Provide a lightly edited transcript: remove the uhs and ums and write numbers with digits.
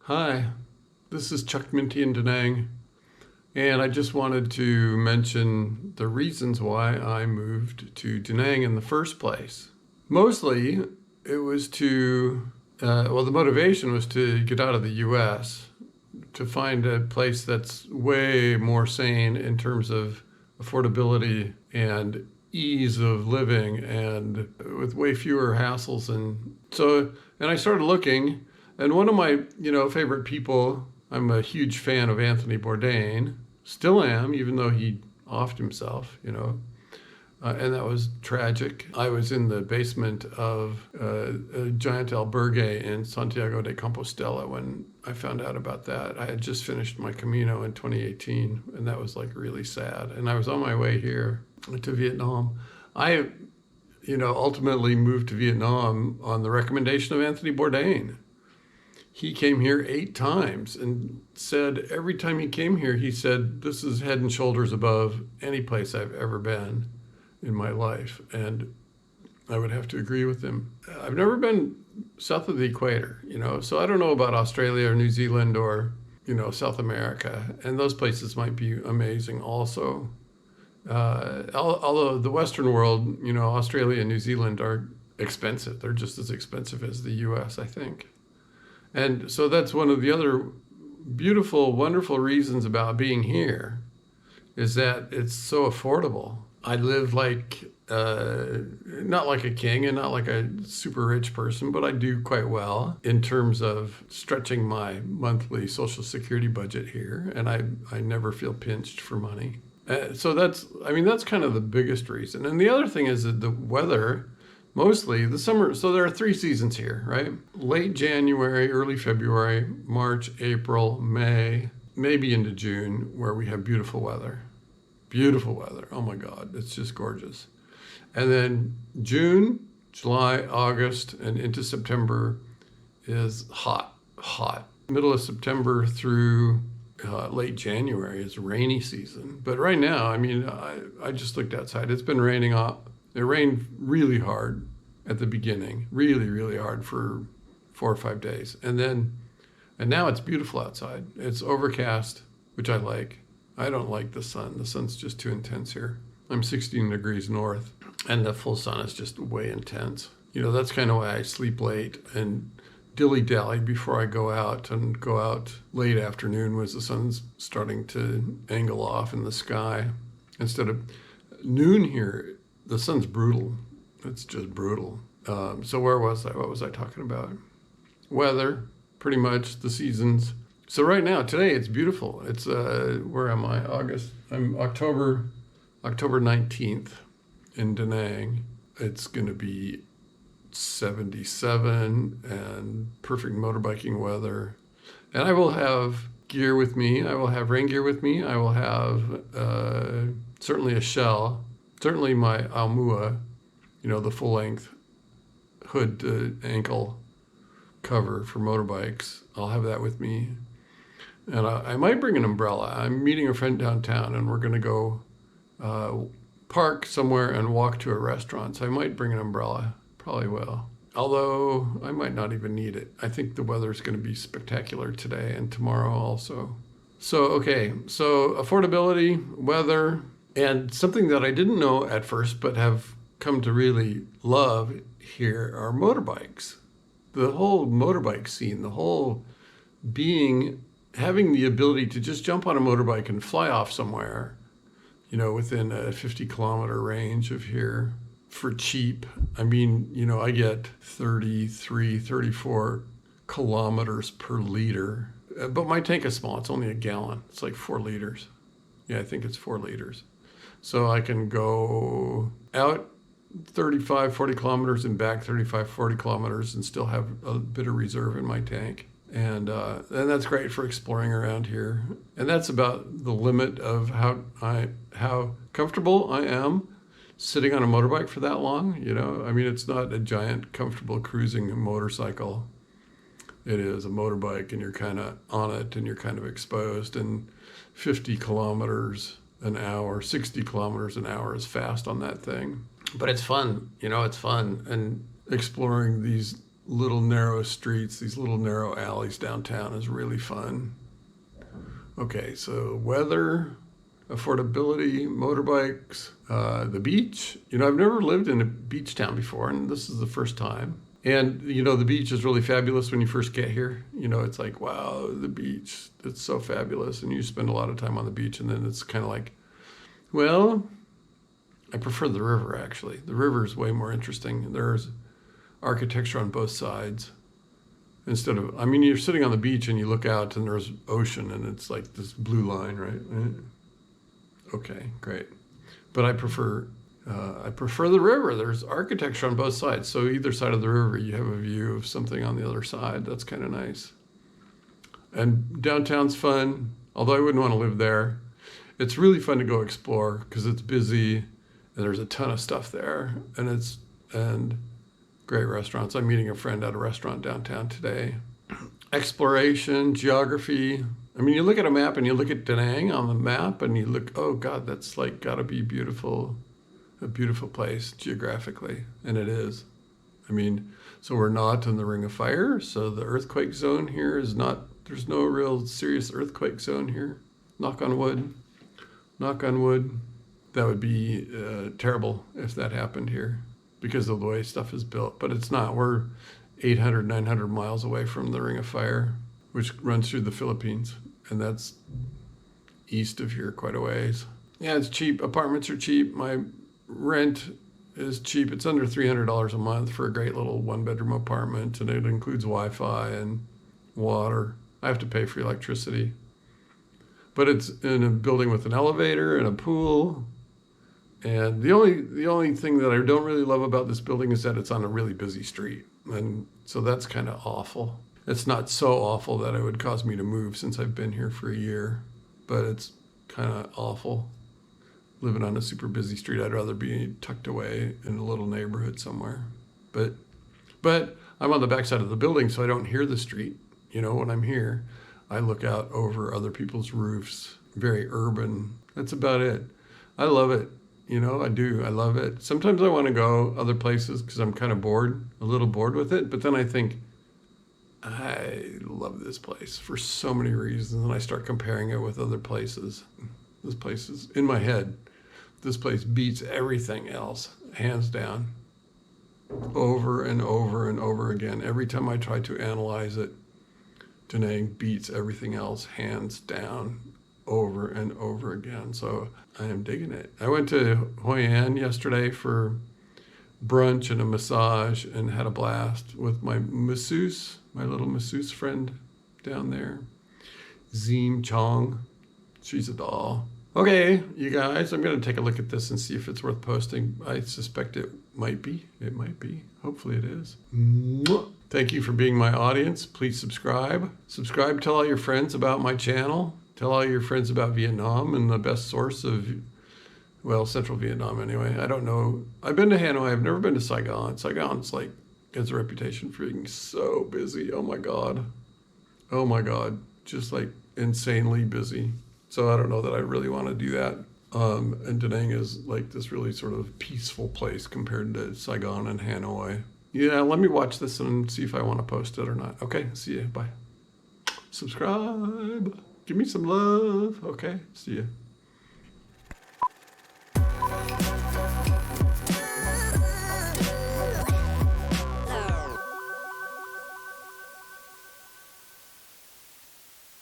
Hi, this is Chuck Myntti in Danang, and I just wanted to mention the reasons why I moved to Danang in the first place. Mostly, it was the motivation was to get out of the US, to find a place that's way more sane in terms of affordability and ease of living and with way fewer hassles. And I started looking, and one of my, favorite people, I'm a huge fan of Anthony Bourdain, still am, even though he offed himself. And that was tragic. I was in the basement of a giant albergue in Santiago de Compostela when I found out about that. I had just finished my Camino in 2018, and that was like really sad. And I was on my way here to Vietnam. I, ultimately moved to Vietnam on the recommendation of Anthony Bourdain. He came here 8 times and said every time he came here, he said, this is head and shoulders above any place I've ever been in my life. And I would have to agree with him. I've never been south of the equator, so I don't know about Australia or New Zealand or, South America. And those places might be amazing also. Although the Western world, Australia and New Zealand are expensive. They're just as expensive as the US, I think. And so that's one of the other beautiful, wonderful reasons about being here is that it's so affordable. I live not like a king and not like a super rich person, but I do quite well in terms of stretching my monthly Social Security budget here. And I never feel pinched for money. So that's kind of the biggest reason. And the other thing is that the weather, mostly the summer. So there are 3 seasons here, right? Late January, early February, March, April, May, maybe into June, where we have beautiful weather. Beautiful weather. Oh my God, it's just gorgeous. And then June, July, August, and into September is hot. Middle of September through late January is rainy season. But right now, I just looked outside. It's been raining off. It rained really hard at the beginning, really, really hard for 4 or 5 days. And now it's beautiful outside. It's overcast, which I like. I don't like the sun. The sun's just too intense here. I'm 16 degrees north, and the full sun is just way intense. That's kind of why I sleep late and dilly-dally before I go out, and go out late afternoon when the sun's starting to angle off in the sky. Instead of noon here, the sun's brutal. It's just brutal. So where was I? What was I talking about? Weather, pretty much, the seasons. So right now, today, it's beautiful. It's, where am I? I'm October 19th in Danang. It's going to be 77 and perfect motorbiking weather. And I will have gear with me. I will have rain gear with me. I will have certainly a shell. Certainly my Almua, the full-length hood to ankle cover for motorbikes. I'll have that with me. And I might bring an umbrella. I'm meeting a friend downtown, and we're going to go park somewhere and walk to a restaurant. So I might bring an umbrella. Probably will. Although I might not even need it. I think the weather's going to be spectacular today and tomorrow also. So affordability, weather, and something that I didn't know at first but have come to really love here are motorbikes. The whole motorbike scene, the whole having the ability to just jump on a motorbike and fly off somewhere, within a 50-kilometer range of here for cheap. I get 33, 34 kilometers per liter. But my tank is small. It's only a gallon. It's like 4 liters. Yeah, I think it's 4 liters. So I can go out 35, 40 kilometers and back 35, 40 kilometers and still have a bit of reserve in my tank. And that's great for exploring around here. And that's about the limit of how comfortable I am sitting on a motorbike for that long. It's not a giant, comfortable cruising motorcycle. It is a motorbike, and you're kind of on it, and you're kind of exposed. And 50 kilometers an hour, 60 kilometers an hour is fast on that thing. But it's fun, it's fun. And exploring these little narrow streets, these little narrow alleys downtown is really fun. Okay, so weather, affordability, motorbikes, the beach. I've never lived in a beach town before, and this is the first time. And, the beach is really fabulous when you first get here. It's like, wow, the beach, it's so fabulous. And you spend a lot of time on the beach, and then it's kind of like, well, I prefer the river, actually. The river is way more interesting. There's architecture on both sides. You're sitting on the beach and you look out and there's ocean and it's like this blue line, right? Okay, great. But I prefer the river. There's architecture on both sides. So either side of the river, you have a view of something on the other side. That's kind of nice. And downtown's fun, although I wouldn't want to live there. It's really fun to go explore because it's busy and there's a ton of stuff there. And great restaurants. I'm meeting a friend at a restaurant downtown today. Exploration, geography. You look at a map and you look at Danang on the map and you look, oh God, that's like gotta be beautiful. A beautiful place geographically, and it is. So we're not in the Ring of Fire, so the earthquake zone here is not, there's no real serious earthquake zone here. Knock on wood. Knock on wood. That would be terrible if that happened here because of the way stuff is built, but it's not. We're 800, 900 miles away from the Ring of Fire, which runs through the Philippines, and that's east of here quite a ways. Yeah, it's cheap. Apartments are cheap. My rent is cheap. It's under $300 a month for a great little one-bedroom apartment, and it includes Wi-Fi and water. I have to pay for electricity. But it's in a building with an elevator and a pool. And the only thing that I don't really love about this building is that it's on a really busy street. And so that's kind of awful. It's not so awful that it would cause me to move since I've been here for a year, but it's kind of awful. Living on a super busy street, I'd rather be tucked away in a little neighborhood somewhere. But I'm on the backside of the building, so I don't hear the street. When I'm here, I look out over other people's roofs. Very urban. That's about it. I love it. I do. I love it. Sometimes I want to go other places because I'm kind of bored, a little bored with it. But then I think, I love this place for so many reasons. And I start comparing it with other places. This place is, in my head, this place beats everything else, hands down, over and over and over again. Every time I try to analyze it, Danang beats everything else, hands down, over and over again. So I am digging it. I went to Hoi An yesterday for brunch and a massage and had a blast with my masseuse, my little masseuse friend down there, Zim Chong. She's a doll. Okay, you guys, I'm going to take a look at this and see if it's worth posting. I suspect it might be. It might be. Hopefully it is. Thank you for being my audience. Please subscribe. Subscribe, tell all your friends about my channel. Tell all your friends about Vietnam and the best source of, Central Vietnam anyway. I don't know. I've been to Hanoi. I've never been to Saigon. Saigon's has a reputation for being so busy. Oh my God. Oh my God. Just insanely busy. So I don't know that I really want to do that. And Danang is this really sort of peaceful place compared to Saigon and Hanoi. Yeah, let me watch this and see if I want to post it or not. Okay, see you. Bye. Subscribe. Give me some love. Okay, see you.